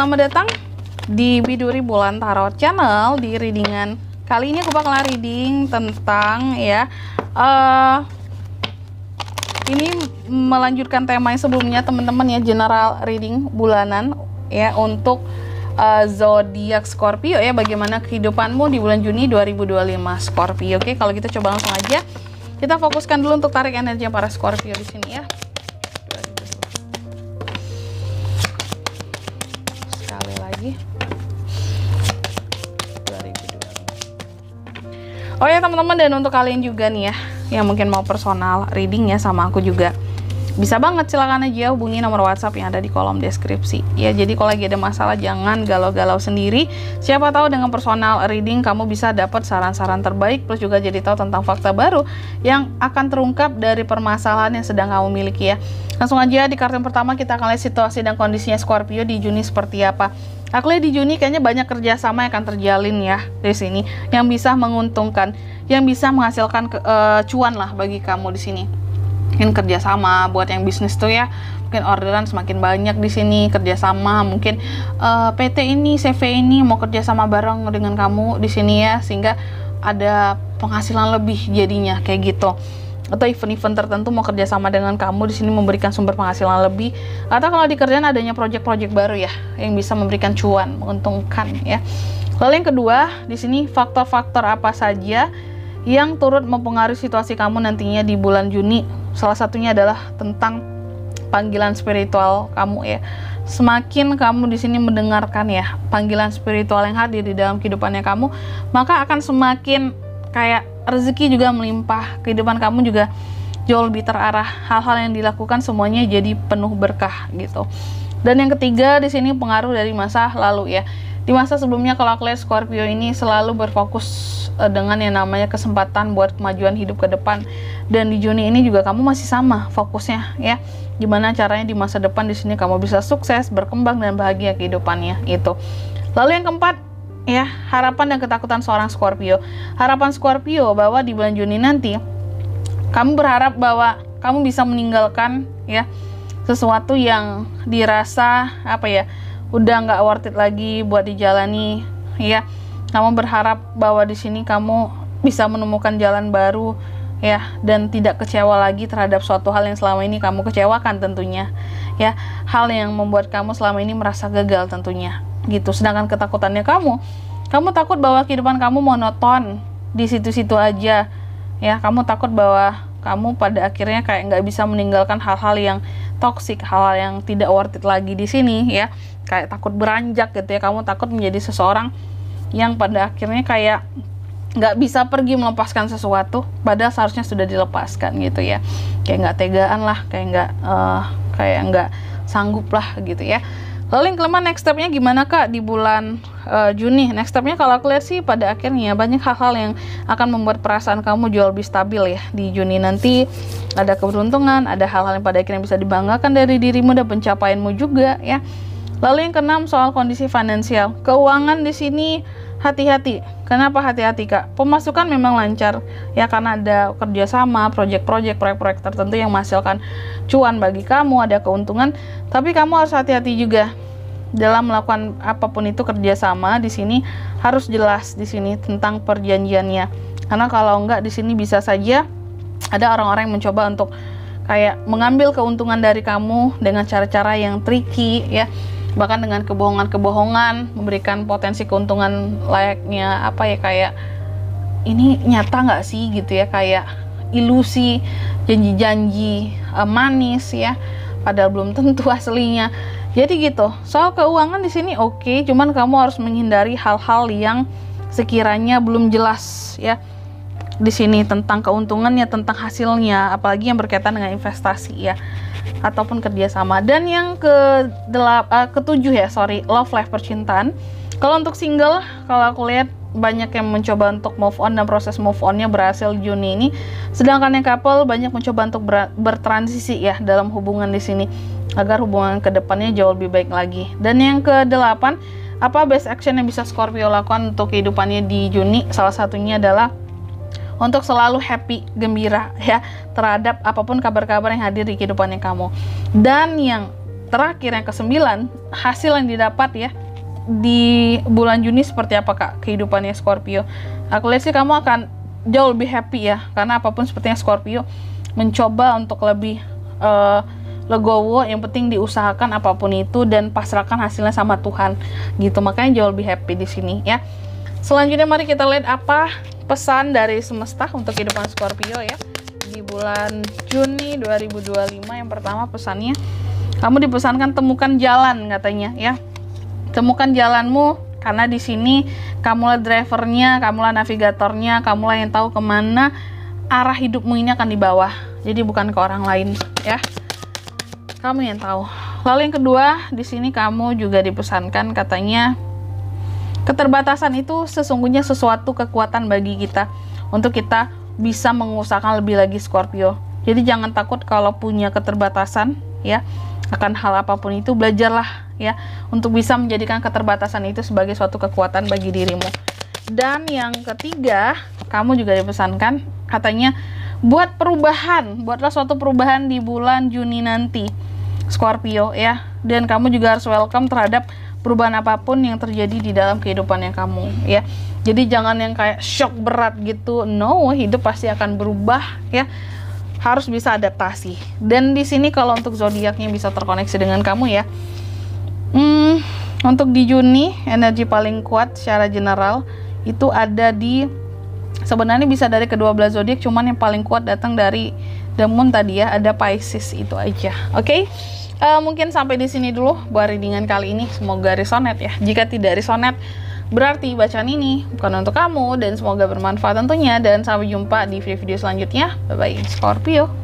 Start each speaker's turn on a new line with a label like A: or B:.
A: selamat datang di Biduri Bulan Tarot Channel. Di readingan kali ini aku bakal reading tentang ini melanjutkan tema yang sebelumnya teman-teman ya, general reading bulanan ya untuk zodiak Scorpio ya, bagaimana kehidupanmu di bulan Juni 2025 Scorpio. Oke, kalau gitu coba langsung aja kita fokuskan dulu untuk tarik energi para Scorpio di sini ya. Sekali lagi. 2025. Oh ya teman-teman, dan untuk kalian juga nih ya yang mungkin mau personal reading ya sama aku juga, bisa banget, silakan aja hubungi nomor WhatsApp yang ada di kolom deskripsi ya. Jadi kalau lagi ada masalah jangan galau-galau sendiri. Siapa tahu dengan personal reading kamu bisa dapat saran-saran terbaik, plus juga jadi tahu tentang fakta baru yang akan terungkap dari permasalahan yang sedang kamu miliki ya. Langsung aja di kartu yang pertama kita akan lihat situasi dan kondisinya Scorpio di Juni seperti apa. Aku lihat di Juni kayaknya banyak kerjasama yang akan terjalin ya di sini, yang bisa menguntungkan, yang bisa menghasilkan cuan lah bagi kamu di sini. Mungkin kerjasama buat yang bisnis tuh ya, mungkin orderan semakin banyak di sini, kerjasama mungkin PT ini, CV ini mau kerjasama bareng dengan kamu di sini ya, sehingga ada penghasilan lebih jadinya kayak gitu. Atau event-event tertentu mau kerjasama dengan kamu di sini memberikan sumber penghasilan lebih. Atau kalau di kerjaan adanya project-project baru ya yang bisa memberikan cuan, menguntungkan ya. Lalu yang kedua di sini faktor-faktor apa saja yang turut mempengaruhi situasi kamu nantinya di bulan Juni. Salah satunya adalah tentang panggilan spiritual kamu ya. Semakin kamu di sini mendengarkan ya panggilan spiritual yang hadir di dalam kehidupannya kamu, maka akan semakin kayak rezeki juga melimpah, kehidupan kamu juga jauh lebih terarah, hal-hal yang dilakukan semuanya jadi penuh berkah gitu. Dan yang ketiga di sini pengaruh dari masa lalu ya. Di masa sebelumnya kalau aku lihat Scorpio ini selalu berfokus dengan yang namanya kesempatan buat kemajuan hidup ke depan. Dan di Juni ini juga kamu masih sama fokusnya ya. Gimana caranya di masa depan di sini kamu bisa sukses, berkembang dan bahagia kehidupannya itu. Lalu yang keempat ya, harapan dan ketakutan seorang Scorpio. Harapan Scorpio bahwa di bulan Juni nanti kamu berharap bahwa kamu bisa meninggalkan ya sesuatu yang dirasa udah nggak worth it lagi buat dijalani ya. Kamu berharap bahwa di sini kamu bisa menemukan jalan baru ya, dan tidak kecewa lagi terhadap suatu hal yang selama ini kamu kecewakan tentunya ya, hal yang membuat kamu selama ini merasa gagal tentunya gitu. Sedangkan ketakutannya kamu takut bahwa kehidupan kamu monoton di situ-situ aja ya. Kamu takut bahwa kamu pada akhirnya kayak nggak bisa meninggalkan hal-hal yang toksik, hal-hal yang tidak worth it lagi di sini ya. Kayak takut beranjak gitu ya. Kamu takut menjadi seseorang yang pada akhirnya kayak nggak bisa pergi melepaskan sesuatu padahal seharusnya sudah dilepaskan gitu ya. Kayak nggak tegaan lah, kayak nggak sanggup lah gitu ya. Lalu yang kelima, next stepnya gimana kak di bulan Juni? Next stepnya kalau aku lihat sih pada akhirnya banyak hal-hal yang akan membuat perasaan kamu jauh lebih stabil ya. Di Juni nanti ada keberuntungan, ada hal-hal yang pada akhirnya bisa dibanggakan dari dirimu dan pencapaianmu juga ya. Lalu yang keenam, soal kondisi finansial. Keuangan di sini hati-hati. Kenapa hati-hati kak? Pemasukan memang lancar ya karena ada kerjasama, proyek-proyek tertentu yang menghasilkan cuan bagi kamu, ada keuntungan. Tapi kamu harus hati-hati juga dalam melakukan apapun itu kerjasama. Di sini harus jelas di sini tentang perjanjiannya. Karena kalau enggak di sini bisa saja ada orang-orang yang mencoba untuk kayak mengambil keuntungan dari kamu dengan cara-cara yang tricky ya. Bahkan dengan kebohongan-kebohongan, memberikan potensi keuntungan layaknya kayak ini nyata nggak sih gitu ya, kayak ilusi, janji-janji manis ya, padahal belum tentu aslinya. Jadi gitu. Soal keuangan di sini oke, cuman kamu harus menghindari hal-hal yang sekiranya belum jelas ya. Di sini tentang keuntungannya, tentang hasilnya, apalagi yang berkaitan dengan investasi ya, ataupun kerjasama. Dan yang ketujuh ya, love life, percintaan. Kalau untuk single, kalau aku lihat banyak yang mencoba untuk move on dan proses move onnya berhasil di Juni ini. Sedangkan yang couple banyak mencoba untuk bertransisi ya dalam hubungan di sini agar hubungan kedepannya jauh lebih baik lagi. Dan yang kedelapan, apa best action yang bisa Scorpio lakukan untuk kehidupannya di Juni? Salah satunya adalah untuk selalu happy, gembira ya terhadap apapun kabar-kabar yang hadir di kehidupannya kamu. Dan yang terakhir yang ke-9, hasil yang didapat ya di bulan Juni seperti apa Kak kehidupannya Scorpio. Aku lihat sih kamu akan jauh lebih happy ya, karena apapun sepertinya Scorpio mencoba untuk lebih legowo, yang penting diusahakan apapun itu dan pasrahkan hasilnya sama Tuhan gitu, makanya jauh lebih happy di sini ya. Selanjutnya mari kita lihat apa pesan dari semesta untuk kehidupan Scorpio ya di bulan Juni 2025. Yang pertama pesannya, kamu dipesankan temukan jalan katanya ya. Temukan jalanmu, karena di sini kamulah drivernya, kamulah navigatornya, kamulah yang tahu kemana arah hidupmu ini akan dibawa. Jadi bukan ke orang lain ya. Kamu yang tahu. Lalu yang kedua, di sini kamu juga dipesankan katanya keterbatasan itu sesungguhnya sesuatu kekuatan bagi kita untuk kita bisa mengusahakan lebih lagi Scorpio. Jadi jangan takut kalau punya keterbatasan ya. Akan hal apapun itu belajarlah ya untuk bisa menjadikan keterbatasan itu sebagai suatu kekuatan bagi dirimu. Dan yang ketiga, kamu juga dipesankan katanya buat perubahan, buatlah suatu perubahan di bulan Juni nanti Scorpio ya. Dan kamu juga harus welcome terhadap perubahan apapun yang terjadi di dalam kehidupannya kamu ya. Jadi jangan yang kayak shock berat gitu. No, hidup pasti akan berubah ya. Harus bisa adaptasi. Dan di sini kalau untuk zodiaknya bisa terkoneksi dengan kamu ya. Untuk di Juni energi paling kuat secara general itu ada di, sebenarnya bisa dari kedua belah zodiak, cuman yang paling kuat datang dari the moon tadi ya, ada Pisces itu aja. Oke. Mungkin sampai di sini dulu buat readingan kali ini. Semoga resonate ya. Jika tidak resonate, berarti bacaan ini bukan untuk kamu, dan semoga bermanfaat tentunya. Dan sampai jumpa di video selanjutnya. Bye bye Scorpio.